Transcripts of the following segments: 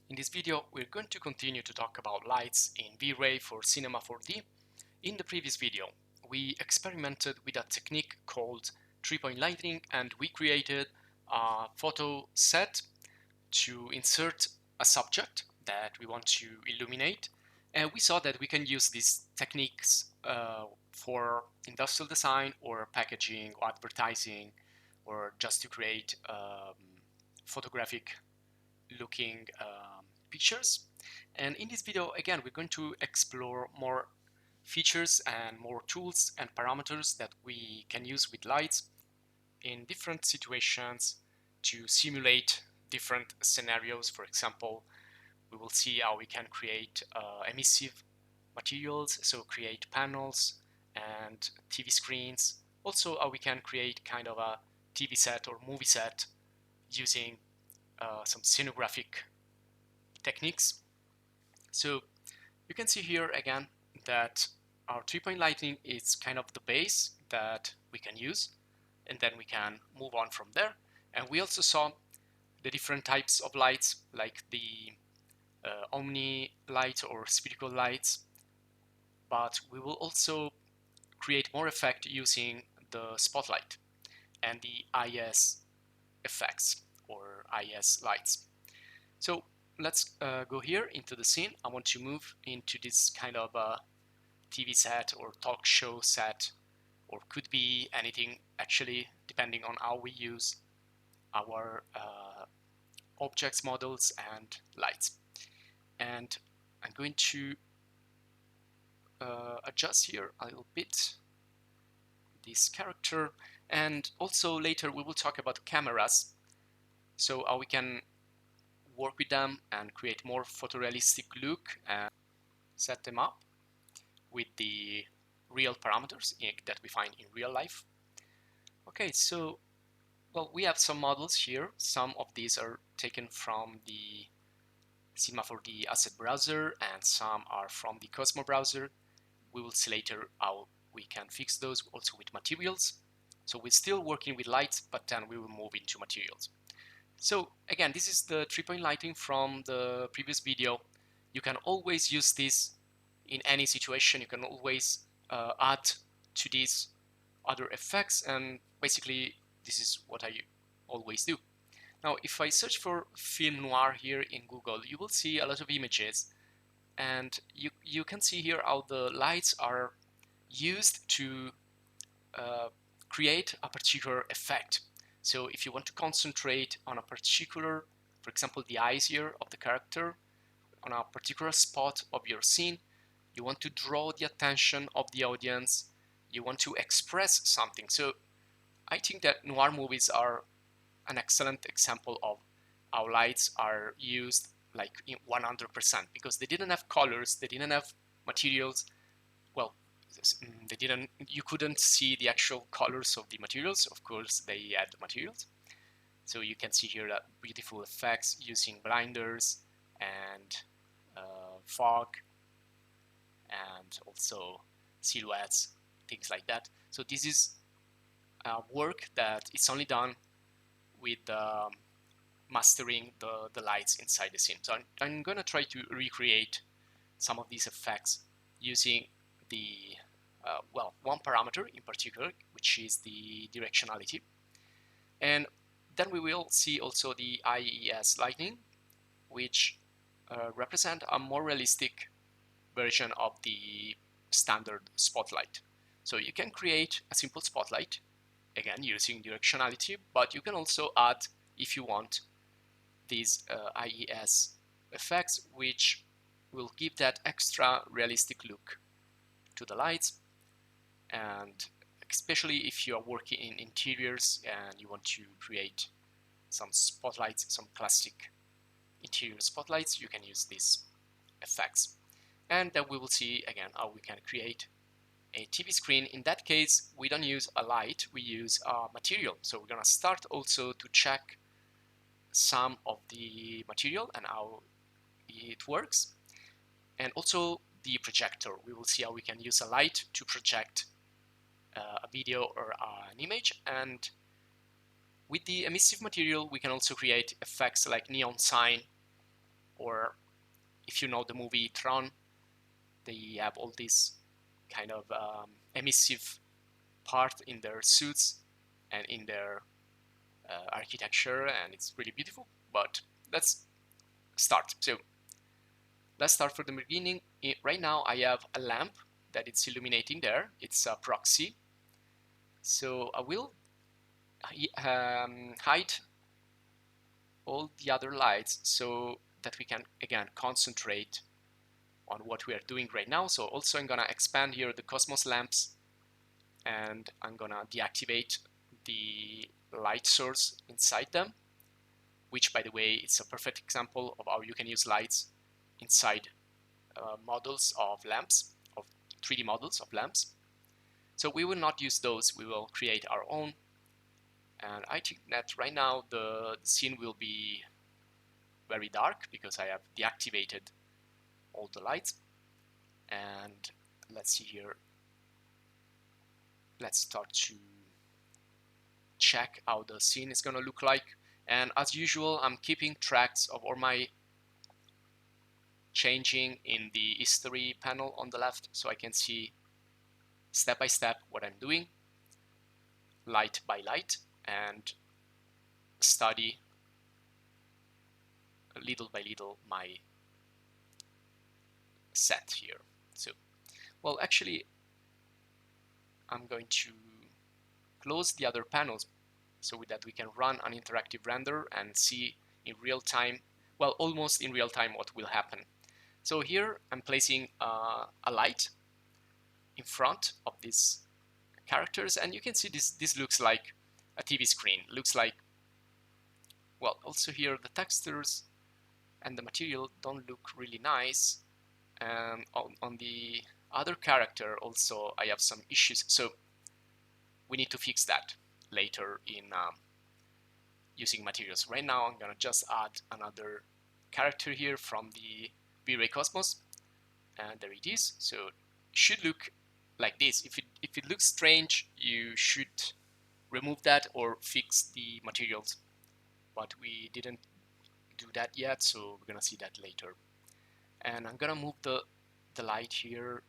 In this video, we're going to continue to talk about lights in VRAY for Cinema 4D. In the previous video, we experimented with a technique called 3-point lighting, and we created a photo set to insert a subject that we want to illuminate. And we saw that we can use these techniques for industrial design or packaging or advertising, or just to create photographic looking pictures. And in this video, again, we're going to explore more features and more tools and parameters that we can use with lights in different situations to simulate different scenarios. For example, we will see how we can create emissive materials, so create panels and TV screens. Also, how we can create kind of a TV set or movie set using some scenographic techniques. So you can see here again that our 3-point lighting is kind of the base that we can use, and then we can move on from there. And we also saw the different types of lights, like the omni light or spherical lights, but we will also create more effect using the spotlight and the IES effects or IES lights. So let's go here into the scene. I want to move into this kind of a TV set or talk show set, or could be anything actually, depending on how we use our objects, models, and lights. And I'm going to adjust here a little bit this character, and also later we will talk about cameras, so how we can work with them and create more photorealistic look and set them up with the real parameters that we find in real life. Okay, so well, we have some models here. Some of these are taken from the Cinema 4D asset browser, and some are from the Cosmo browser. We will see later how we can fix those also with materials. So we're still working with lights, but then we will move into materials. So again, this is the 3-point lighting from the previous video. You can always use this in any situation. You can always add to these other effects, and basically this is what I always do. Now, if I search for film noir here in Google, you will see a lot of images, and you can see here how the lights are used to create a particular effect. So if you want to concentrate on a particular, for example, the eyes here of the character, on a particular spot of your scene, you want to draw the attention of the audience, you want to express something. So I think that noir movies are an excellent example of how lights are used like in 100%, because they didn't have colors, they didn't have materials. Well, you couldn't see the actual colors of the materials. Of course, they had materials. So you can see here that beautiful effects using blinders and fog, and also silhouettes, things like that. So this is work that is only done with mastering the lights inside the scene. So I'm going to try to recreate some of these effects using the well, one parameter in particular, which is the directionality. And then we will see also the IES lighting, which represent a more realistic version of the standard spotlight. So you can create a simple spotlight, again using directionality, but you can also add, if you want, these IES effects, which will give that extra realistic look to the lights. And especially if you are working in interiors and you want to create some spotlights, some classic interior spotlights, you can use these effects. And then we will see again how we can create a TV screen. In that case, we don't use a light, we use a material. So we're going to start also to check some of the material and how it works. And also the projector. We will see how we can use a light to project a video or an image. And with the emissive material, we can also create effects like neon sign Or if you know the movie Tron, they have all these kind of emissive part in their suits and in their architecture, and it's really beautiful. But let's start. So let's start from the beginning. Right now I have a lamp that it's illuminating there. It's a proxy. So I will hide all the other lights so that we can again concentrate on what we are doing right now. So also I'm gonna expand here the Cosmos lamps, and I'm gonna deactivate the light source inside them, which by the way is a perfect example of how you can use lights inside models of lamps, of 3D models of lamps. So we will not use those, we will create our own. And I think that right now the scene will be very dark because I have deactivated all the lights. And let's see here. Let's start to check how the scene is going to look like. And as usual, I'm keeping tracks of all my changing in the history panel on the left, so I can see step by step what I'm doing, light by light, and study little by little my set here. So, well, actually, I'm going to close the other panels so that we can run an interactive render and see in real time, well, almost in real time, what will happen. So here I'm placing a light in front of these characters, and you can see this looks like a TV screen. Looks like, well, also here the textures and the material don't look really nice. And on the other character also I have some issues, so we need to fix that later in using materials. Right now I'm gonna just add another character here from the VRAY Cosmos, and there it is. So it should look like this. If it looks strange, you should remove that or fix the materials, but we didn't do that yet, so we're gonna see that later. And I'm gonna move the light here.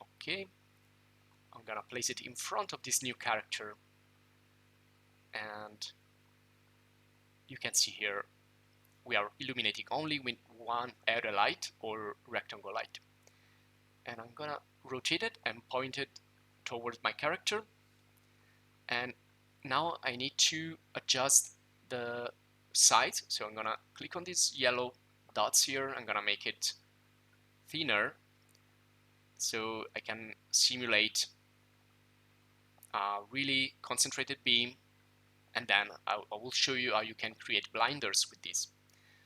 Okay, I'm gonna place it in front of this new character, and you can see here we are illuminating only with one area light or rectangle light. And I'm gonna rotate it and point it towards my character. And now I need to adjust the size. So I'm gonna click on these yellow dots here. I'm gonna make it thinner so I can simulate a really concentrated beam, and then I will show you how you can create blinders with this.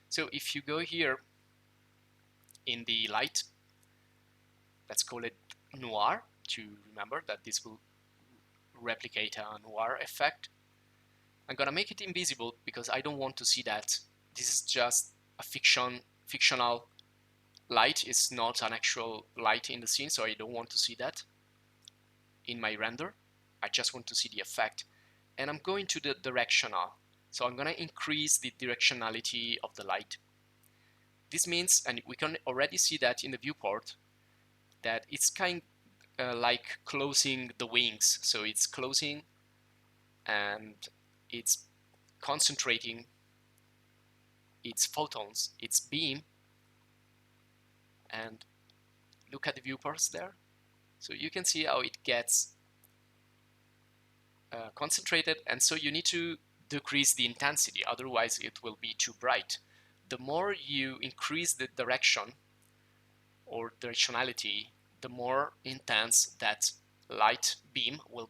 So if you go here in the light, let's call it Noir to remember that this will replicate a Noir effect. I'm gonna make it invisible because I don't want to see that. This is just a fictional light. It's not an actual light in the scene, so I don't want to see that in my render. I just want to see the effect. And I'm going to the directional. So I'm gonna increase the directionality of the light. This means, and we can already see that in the viewport, that it's kind like closing the wings. So it's closing and it's concentrating its photons, its beam. And look at the viewports there. So you can see how it gets concentrated, and so you need to decrease the intensity, otherwise it will be too bright. The more you increase the direction or directionality, the more intense that light beam will